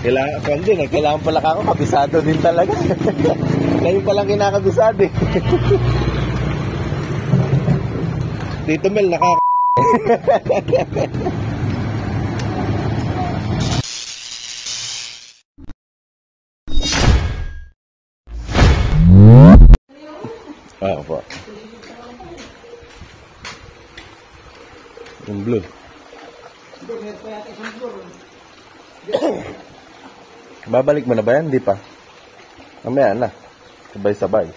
Kailangan pala ako kabisado din talaga. Kayo palang kinakabisado eh. Tito Mel, po. Yung blue. Babalik mo na ba yan? Hindi pa. Mamaya na. Sabay-sabay.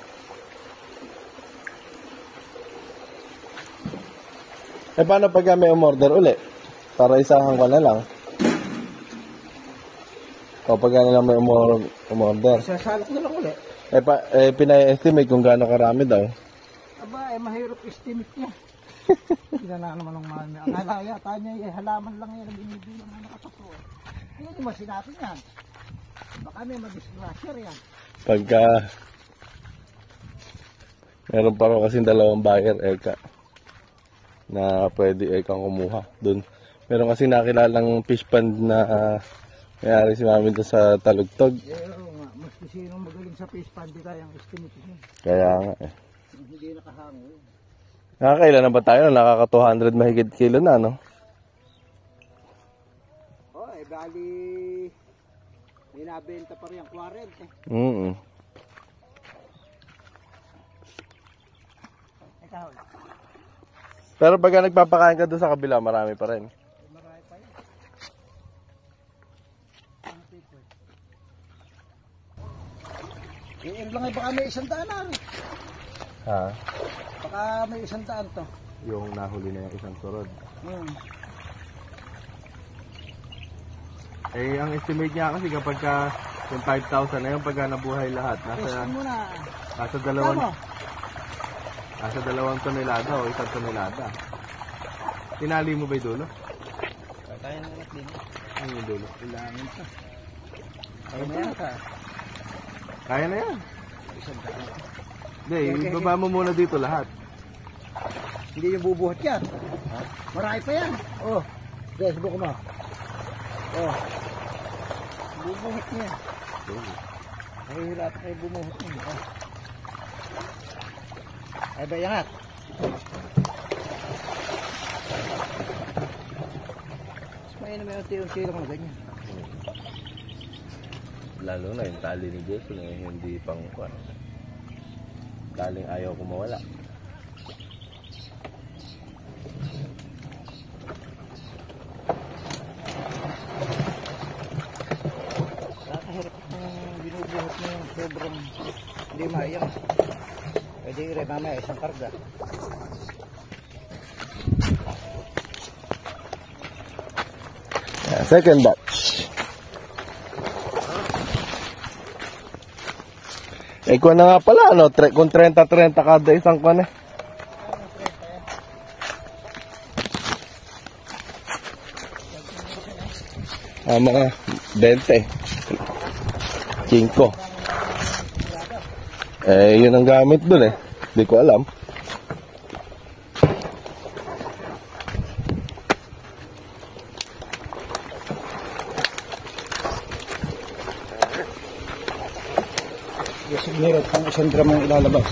Paano pag may umorder uli? Para isahan ka na lang. O pag na lang may umorder. Sasalak na lang uli. Pinay-estimate kung gaano karami daw. Aba, mahirap estimate niya. Hindi na naman ng mahal niya. Akala yata niya, halaman lang yan ang binibilang na nakatato. Hindi mo sinabi niyan. Baka may madisgrasya yan. Pagka meron pa rin kasing dalawang buyer, na pwede kang kumuha doon. Meron kasi nakilalang fish pond na may-ari si Mami doon sa Talugtog. Mas sino magaling sa fish pond, di kayang estimate niya. Kaya nga Hindi nakahango. Nakakailan na ba tayo? Nakaka 200 mahigit kilo na, no? Bali may nabenta pa rin ang 40. Ikaw. Pero pagka nagpapakain ka doon sa kabila, marami pa rin. Marami pa yun. Lang ay baka may 100 na rin. Ha? Baka may 100 to. Yung nahuli na yung isang turod. Ang estimate niya kasi kapag yung 5,000 na yung pagka nabuhay lahat, nasa dalawang tonelada o 1 tonelada. Tinali mo ba yung dulo? Kaya na ulit din. Ano yung dulo? Ilangin pa. Kaya na yan. Kaya na yan. Hindi, ibaba mo muna dito lahat. Hindi yung bubuhat yan. Marami pa yan. Guys, buko mo. Bubuhat niya. Mahihirap kayo bumuhat niya. Ay ba yangat? May naman yung tiyong na ganyan. Lalo na yung tali ni Jason hindi pang kuwan. Taling ayaw ko mawala. Nakahirap ng binubuhat mo yung sobrang hindi maiyak. Pwede rin mamaya isang karga. Second batch. Kuwan na nga pala, ano? Kung 30-30 kada isang kuwan eh. Mga 20. 5. Yun ang gamit dun eh. Hindi ko alam. Yes, meron pang 1 gram ang ilalabas.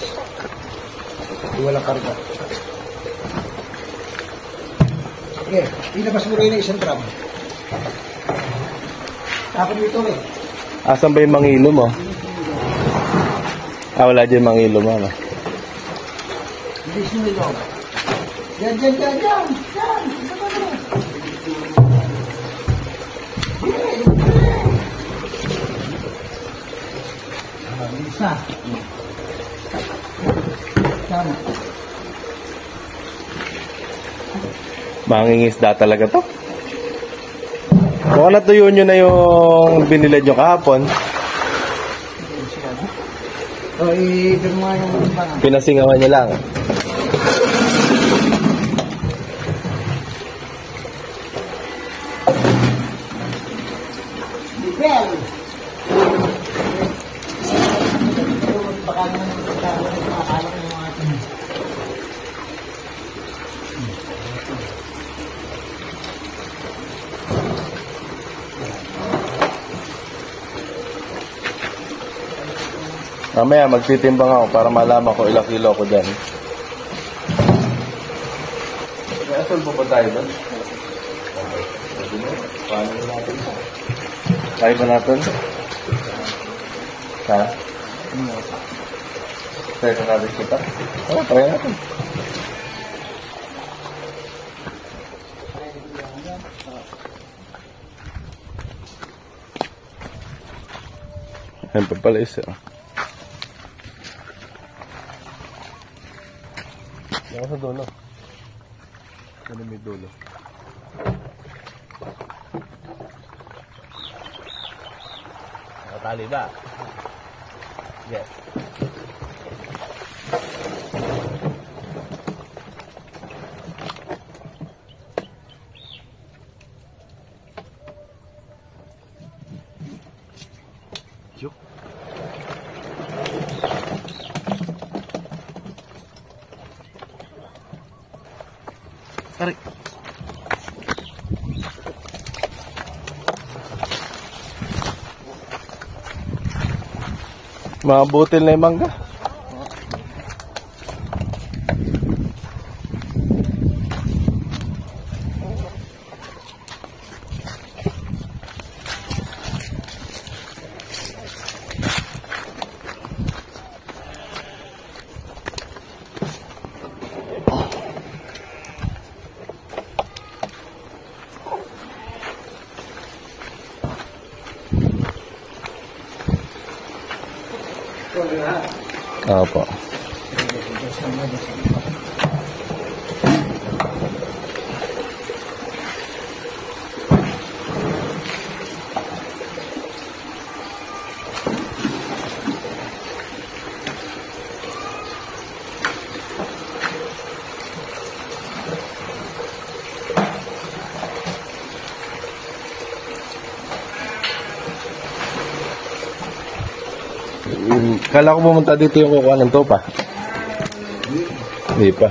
Hindi walang karga. Sige, ilabas mo rin na 1 gram. Tapos dito rin. Asan ba yung mangilo mo? Wala dyan mangilo mo, ano? Bilis mo ito. Yan. Yan. Bilis na. Tama. Mangingisda talaga to. Mukhang natuyo nyo na yung binilad nyo kahapon. Ito nga yung pangang. Pinasingawan nyo lang. Bibel! Baka naman yung akala ko yung ating. Mamaya magtitimbang ako para malaman ko ilang kilo ako dyan. May asal po ba tayo doon? Paano natin? Kaya ba natin? Ha? Kaya ba natin kita? Oo, try natin. Ayan pa pala isa. Yan sa dulo. Ano may dulo? Nakatali ba? Yes. Yuk. Tarik. Mga butil na yung mangga. Opo. Kala ko pumunta dito yung kukuha ng topa. Hindi pa.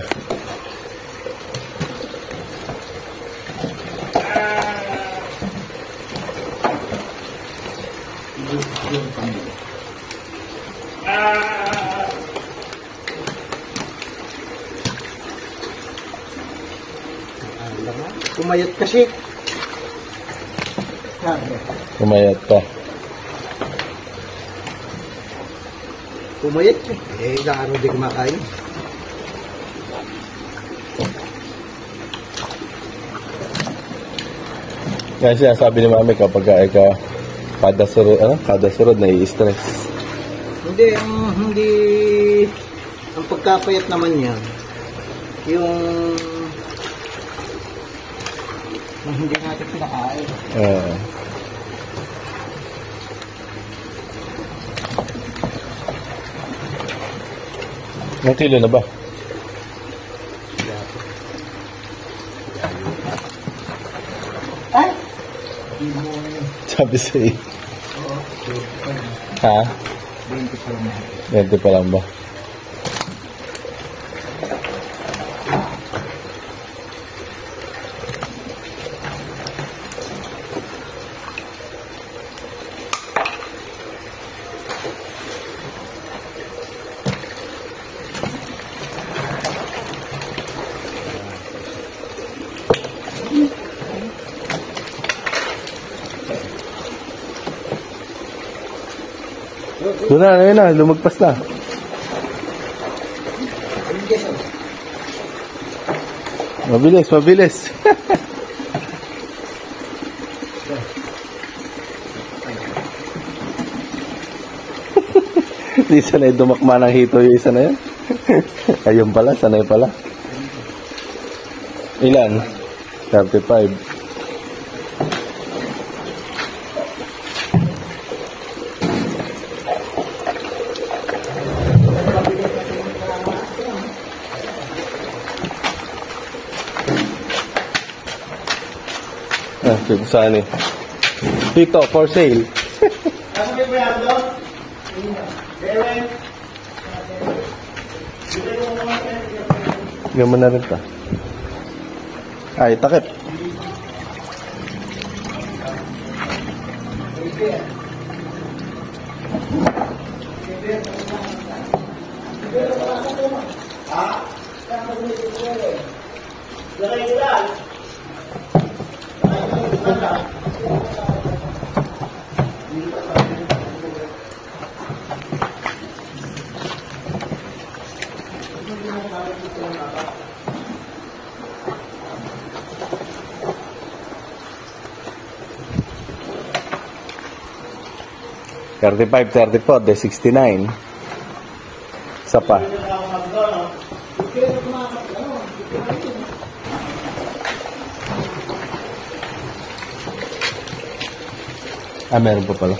Kumayat kasi. Kumayat pa. Pumayat eh. Ilang araw di kumakain. Kaya siya sabi ni Mami kapag kada surod na i-stress. Hindi, ang pagkapayat naman niya, yung hindi natin pinakain. Ilang kilo na ba? Ay! Sabi sa'yo. Ha? 20 pa lang. 20 pa lang ba? Doon na, ayun na, lumagpas na. Mabilis, mabilis. Di sanay dumakma ng hito yung isa na yan. Ayun pala, sanay pala. Ilan? 35. Dito saan eh. Dito, for sale. Gaman na rin ta. Ay, takip. 35, 34, de 69. Isa pa. Ah, meron pa pala.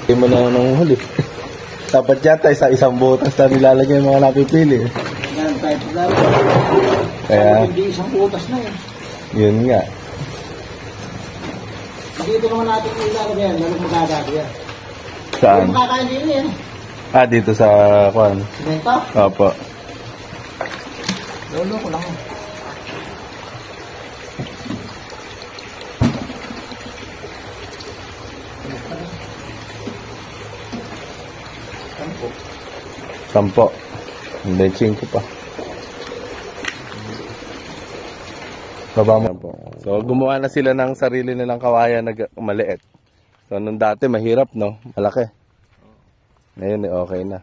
Hindi mo na nanguhuli. Dapat yata isang butas na nilalagay yung mga napipili. Yan, type lang. Kaya, Hindi isang butas na yun. yun nga. Dito naman natin ilalagay yan, lalong magagabi yan. Saan? Yung makakain din yan. Ah, dito sa kwan. Simento? Opo. Lolo ko lang. Sampo. Hindi, 5 pa. Baba mo po. So, gumawa na sila ng sarili nilang kawayan na maliit. So, nung dati, mahirap, no? Malaki. Ngayon, okay na.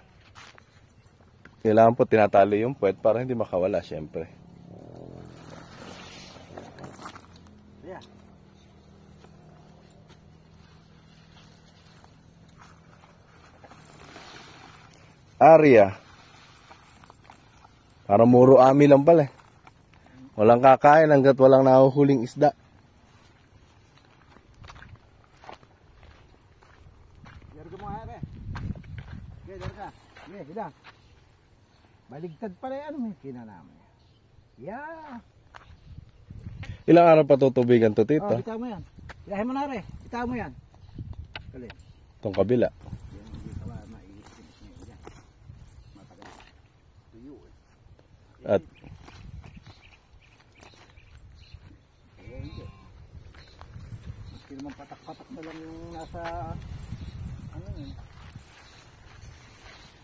Kailangan po tinatalo yung puwet para hindi makawala, syempre. Yeah. Area. Para muro ami lang pala eh. Walang kakain hanggat walang nahuhuling isda. Yarga mo nga, re. Okay, yarga. Okay, hila. Baligtad pala yan, may kinanaman. Yeah. Ilang araw pa tutubigan to, Oh, tito? bitaw mo yan. Ilahin mo na, re. Bitaw mo yan. Kali. Itong kabila. Yan, hindi ka ba maiisin yan. Matagal. Tuyo eh. At Hindi. Maski naman patak-patak na lang yung nasa ano yun.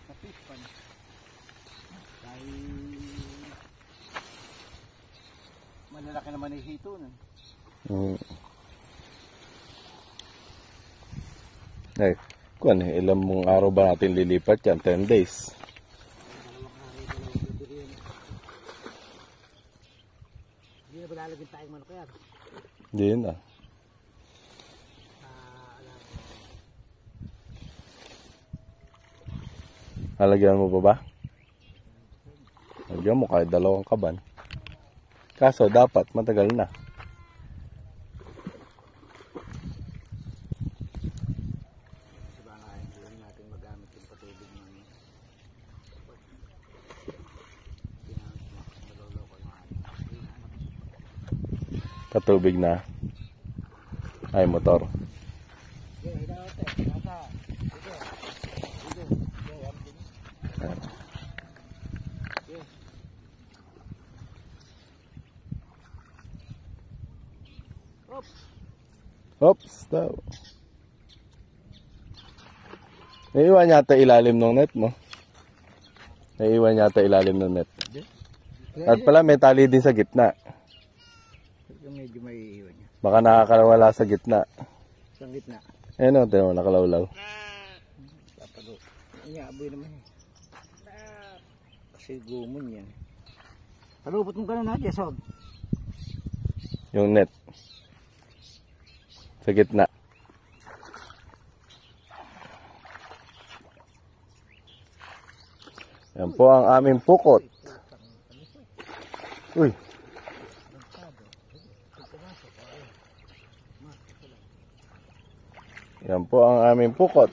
Sa pispan. Dahil malalaki naman yung hito nun. eh, kuwan eh, ilang mong araw ba natin lilipat yan? 10 days. Hindi na ba lalagyan tayong manok yan? Hindi yun ah. Halagyan mo pa ba? Lagyan mo kahit 2 kaban. Kaso dapat matagal na. Diba nga, hindi natin magamit yung patubig ng maloloko yung Katubig na. Ay, motor. Okay, hinaote. Nasa. Ito. Oops, daw. Naiiwan yata ilalim ng net mo. Naiiwan yata ilalim ng net. At pala may tali din sa gitna. Medyo may iwan niya. Baka nakakawala sa gitna. Sa gitna. Eh no, tinan mo, nakalawlaw. Papago. Iaboy naman eh. Kasi gumon yan. Palupot mo ka na, Jason. Yung net. Sa gitna. Yan po ang aming pukot. Uy. Yan po ang aming pukot.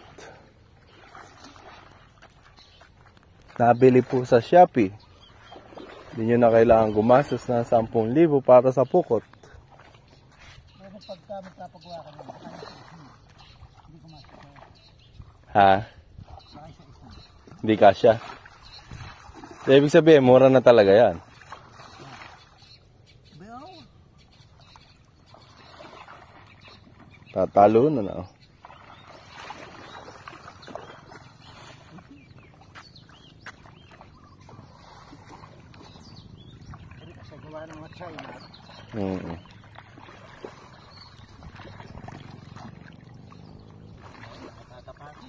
Nabili po sa Shopee. Hindi nyo na kailangan gumastos ng 10,000 para sa pukot. pagka magpapagawa ka naman, hindi ko masaya. Ha? Sakay sa isang. Hindi kasya. So, ibig sabihin, mura na talaga yan. Bayaw. Tatalo na na. Pero kasi gawa ng mga China. Nakatapati.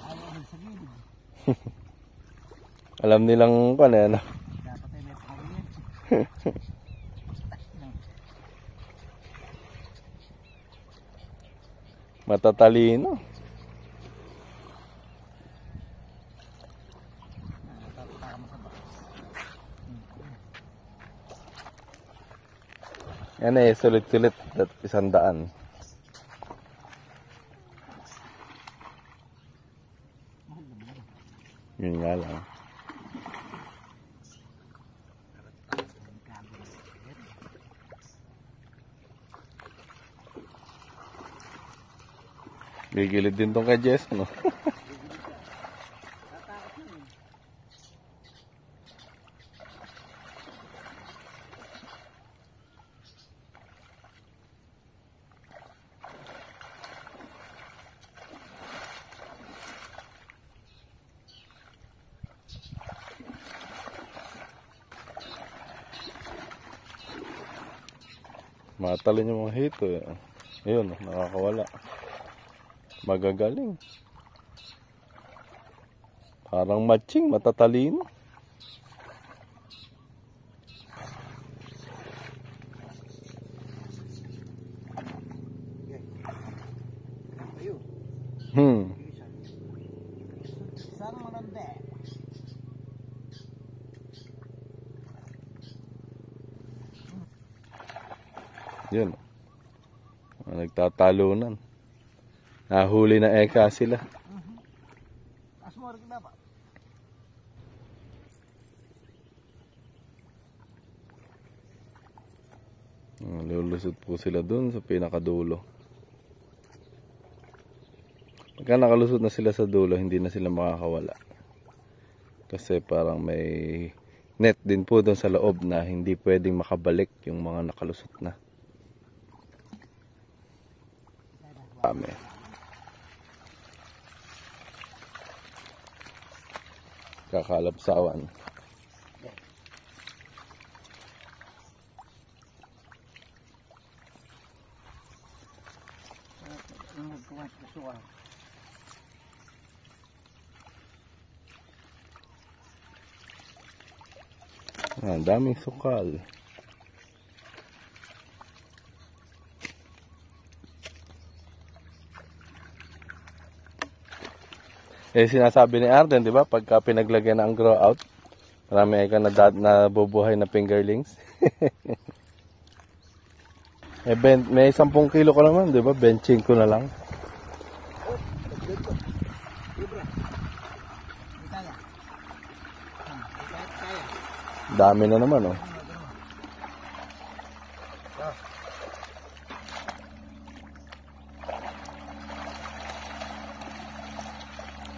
Ayaw din sa gilid. Alam nilang kung ano. Dapat ay may pangawin. Matatalino. Yan eh, sulit-sulit at 100. Yun nga lang. Gigilid din tong kay Jess, no? Matalon yung mga hito eh. Ayun, nakakawala. Magagaling. Parang matching, matatalino. Isang mananda. Yun. Nagtatalunan. Nahuli na eka sila. Asmo rin ba? Lulusot po sila dun sa pinakadulo. Pagka nakalusot na sila sa dulo, hindi na sila makakawala. Kasi parang may net din po dun sa loob na hindi pwedeng makabalik yung mga nakalusot na. Dami. Kakalapsawan. Daming sukal. Eh, sinasabi ni Arden, di ba? Pagka pinaglagyan na ang grow out, marami ay ka nabubuhay na fingerlings. Eh, may 10 kilo ko naman, di ba? Benching ko na lang. Dami na naman, oh.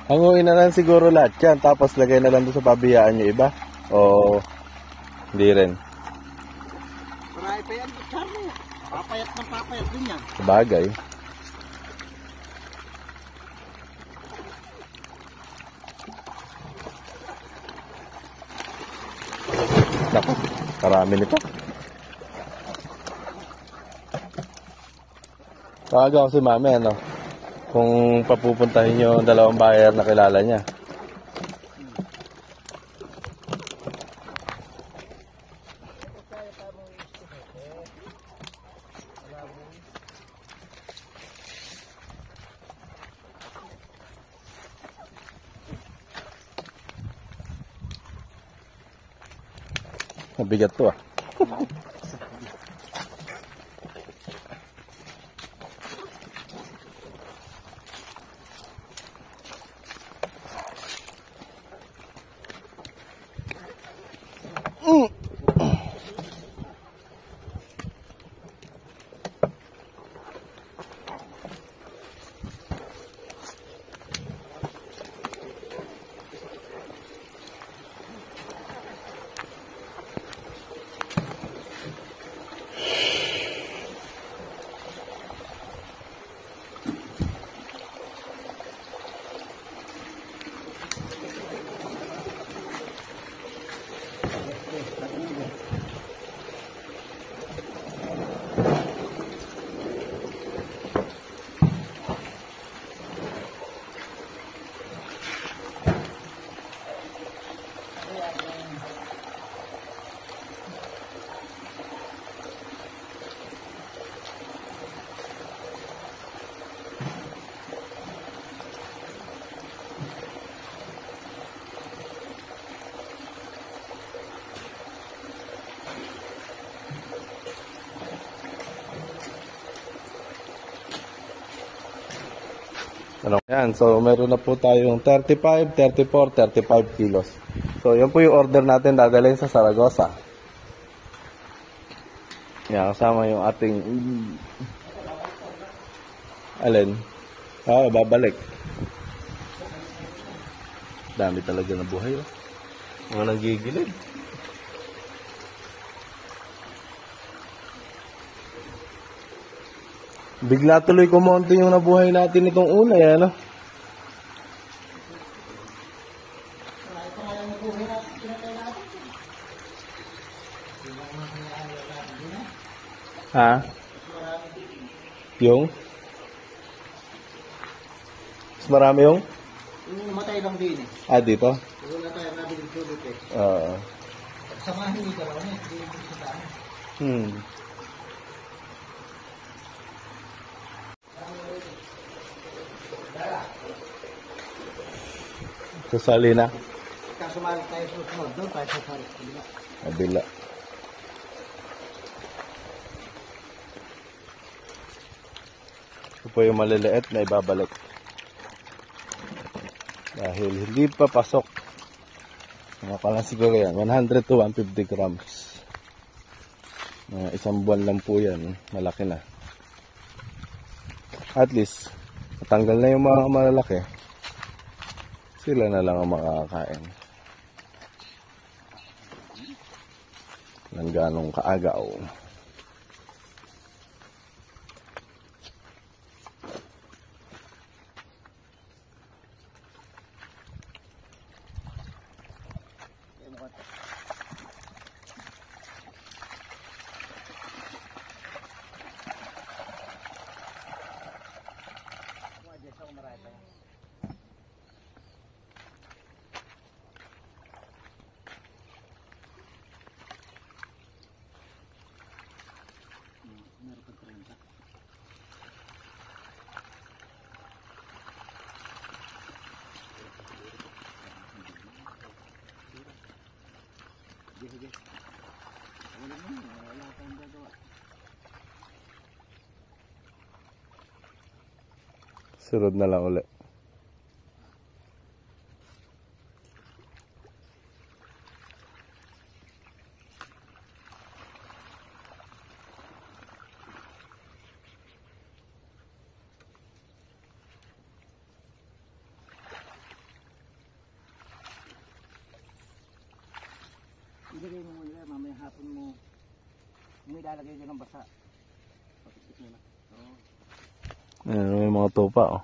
Hanguin na lang siguro lahat yan, tapos lagay na lang doon sa pabiyaan nyo iba? O hindi rin? Marami pa yan, Charlie. Papayat ng papayat din yan. Sabagay. Naku, karami nito. Tawagan ko si Mami, ano? Kung papupuntahin nyo ang dalawang buyer na kilala niya. Mabigat to ah. Ano yan? So, meron na po tayong 35, 34, 35 kilos. So, yun po yung order natin dadalhin sa Zaragoza. Yan, kasama yung ating... Alin? Babalik. Dami talaga na buhay, oh. Mga nagigilid. Bigla tuloy kumonti yung nabuhay natin itong una, ano? Ha? Yung? Mas marami yung? Yung matay lang din eh. Ah, dito? Wala tayo nabiling sulit eh. Oo. Samahin nyo dalawa niya. Hindi yung sa dami. Sasali na. Kasumali tayo sa sunod. Doon tayo sa sunod. Kabila. Ito po yung maliliit na ibabalik. Dahil hindi pa pasok. Mga pala siguro yan. 100 to 150 grams. Isang buwan lang po yan. Malaki na. At least, matanggal na yung mga malalaki. Sila na lang ang makakain. Nang ganong kaagaw. Sunod na lang ulit. Ilagay mo muna, mamaya hapon mo. May lalagay ka ng basa. Patikit mo na. Oo. Ayan, may mga tupa, oh.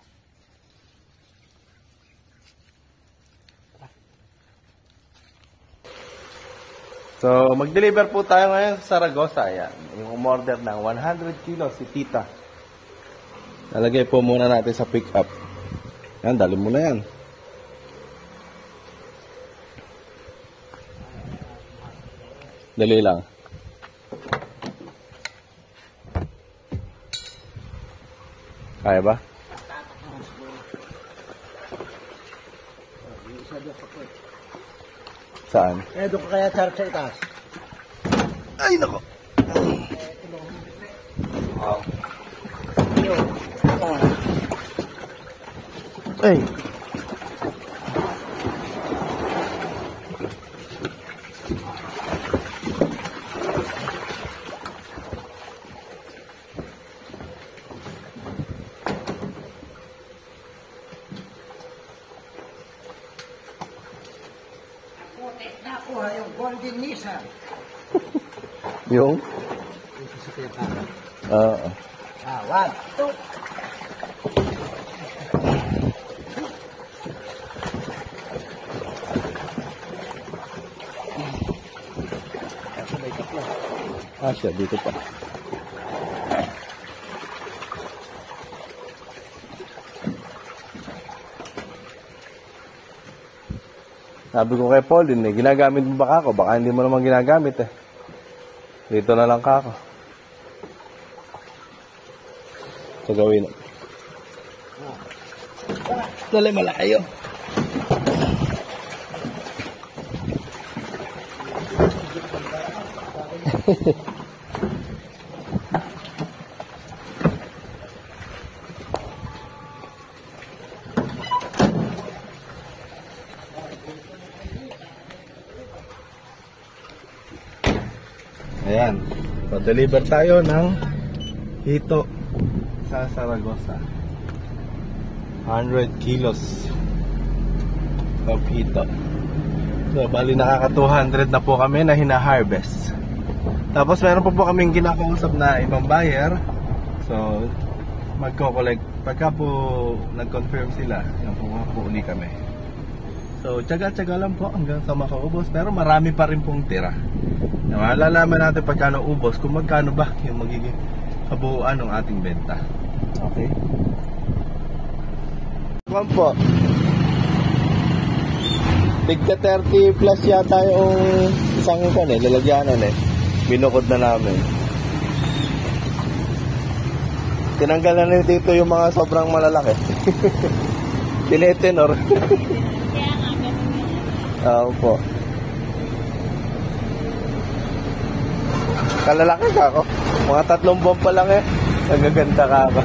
So, mag-deliver po tayo ngayon sa Zaragoza. Ayan, yung umorder ng 100 kilos si Tita. Nalagay po muna natin sa pick-up. Yan, dali mo na yan. Dali lang. Kaya ba? Saan? Doon ka kaya charge sa itaas. Ay, nako. Ay. Yung? Isisipin ka. Oo. 1, 2. Siya, dito pa. Sabi ko kay Pauline, ginagamit mo ba ako? Baka hindi mo naman ginagamit eh. Dito na lang kako. So gawin. Dali malayo. Ayan. So, deliver tayo ng hito sa Zaragoza. 100 kilos of hito. So, bali nakaka 200 na po kami na hina-harvest. Tapos, meron pa po kaming kinakausap na ibang buyer. So, magko-collect. Pagka po nag-confirm sila, yung po uli kami. So, tsaga-tsaga lang po hanggang sa makaubos. Pero marami pa rin pong tira. Malalaman natin pagkano ubos, kung magkano ba yung magiging kabuuan ng ating benta. Okay? Kuwan po. Tigta 30 plus yata yung isang kan lalagyanan binukod na namin. Tinanggal na ni Tito yung mga sobrang malalaki. Tinetenor. Oo po. Kalalaki ka ako. Mga 3 buwan pa lang nagaganda ka ako.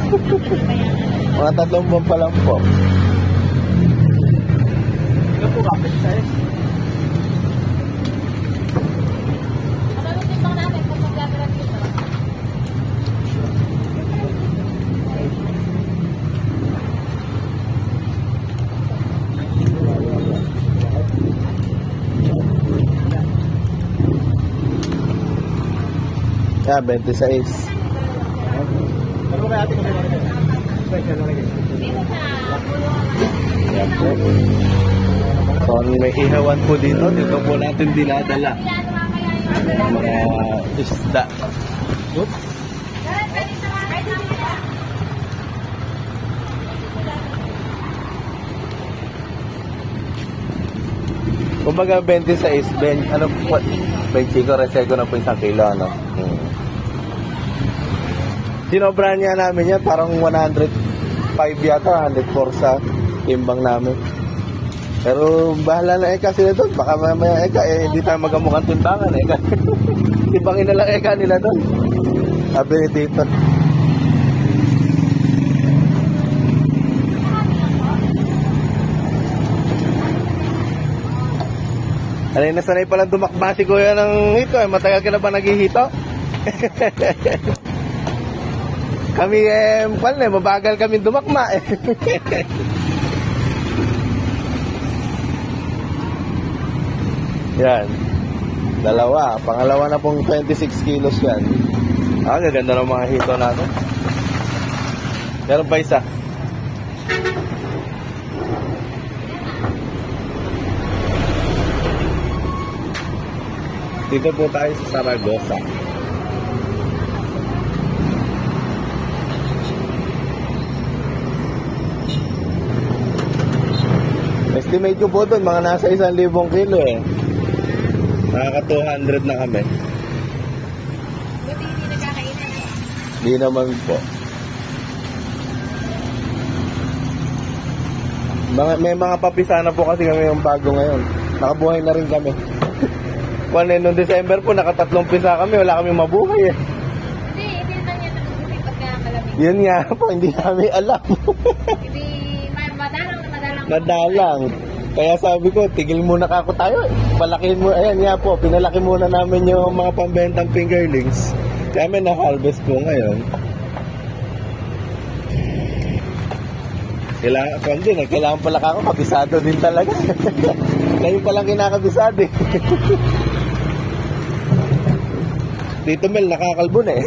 Mga 3 buwan pa lang po. Ito po kapit sa'yo. Mabalutin pa natin kung mag-gagrap dito. Yeah, 26. Ano kaya ating kumilagay? Special na lagay. Dito sa pulo. Yan po. So, may ihawan po dito. Dito po natin dinadala. Mga isda. Oops. Kumbaga 26, ano po, 25 resego na po 1 kilo, ano? Sinobrahan niya namin yan, parang 105 yata, 104 sa timbang namin. Pero bahala na eka sila doon, baka mamaya eka, hindi tayo magamukhang timbangan, eka. Timbangin na lang eka nila doon. Sabi ni Tito. Alay, nasanay palang dumakba si Kuya ng hito. Matagal ka na ba naghihito? Kami mabagal kami dumakma Yan. Dalawa. Pangalawa na pong 26 kilos yan. Gaganda ng mga hito natin. Meron pa isa. Dito po tayo sa Zaragoza. Estimate ko po doon, mga nasa 1,000 kilo Nakaka 200 na kami. Buti hindi nagkakainan. Di naman po. May mga papisa na po kasi kami yung bago ngayon. Nakabuhay na rin kami. Noong December po, naka3 pisa kami. Wala kami mabuhay Hindi naman yan nagugulit pagka malamig. Yun nga po, hindi namin alam. Hindi, madalang na madalang. Madalang. Kaya sabi ko, tigil muna kako tayo. Palakihin mo, ayan nga po, pinalaki muna namin yung mga pambentang fingerlings. Kaya may na-harvest po ngayon. Kailangan pala kako, kabisado din talaga. Ngayon palang kinakabisado Tito Mel, nakakalbo na eh.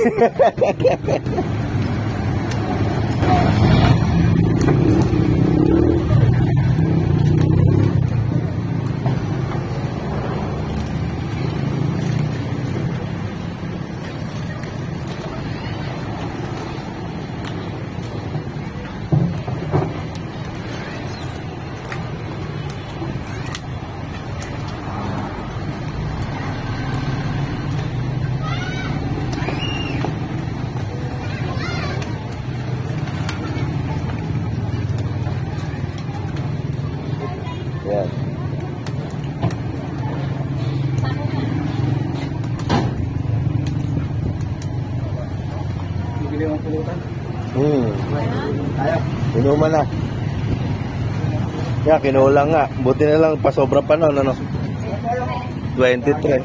Yan. Bibili mo pulutan. Ayaw. Inuman na. Yan, kinulang nga. Buti na lang, pasobra pa noon, ano? 23.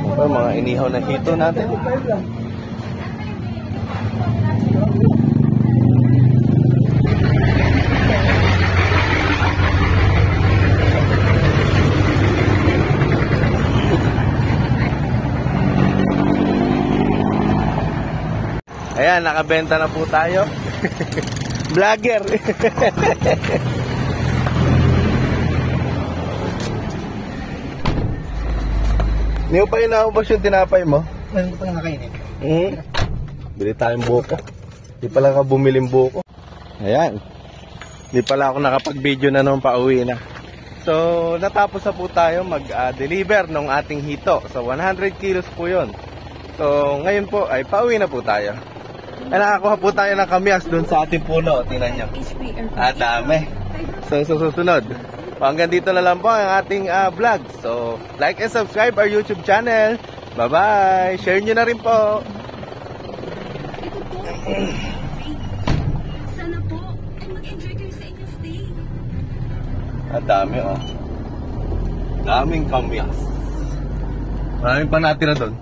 Ito, mga inihaw na hito natin. Ayan, nakabenta na po tayo. Vlogger. Hindi mo pa inaubos yung tinapay mo? Hindi ko pa nakainin. Bili tayong buko. Di pala ka bumiling buko. Ayan. Di pala ako nakapag-video na nung pauwi na. So, natapos na po tayo mag-deliver ng ating hito. So, 100 kilos po yun. So, ngayon po ay pauwi na po tayo. Ay, nakakuha po tayo ng kamyas dun sa ating puno. Tingnan nyo. Dami. So, susunod. Hanggang dito na lang po ang ating vlog. So, like and subscribe our YouTube channel. Bye-bye. Share nyo na rin po. Sana po ay mag-enjoy kayo sa inyong stay. Dami, oh. Daming kamyas. Maraming pa natira doon.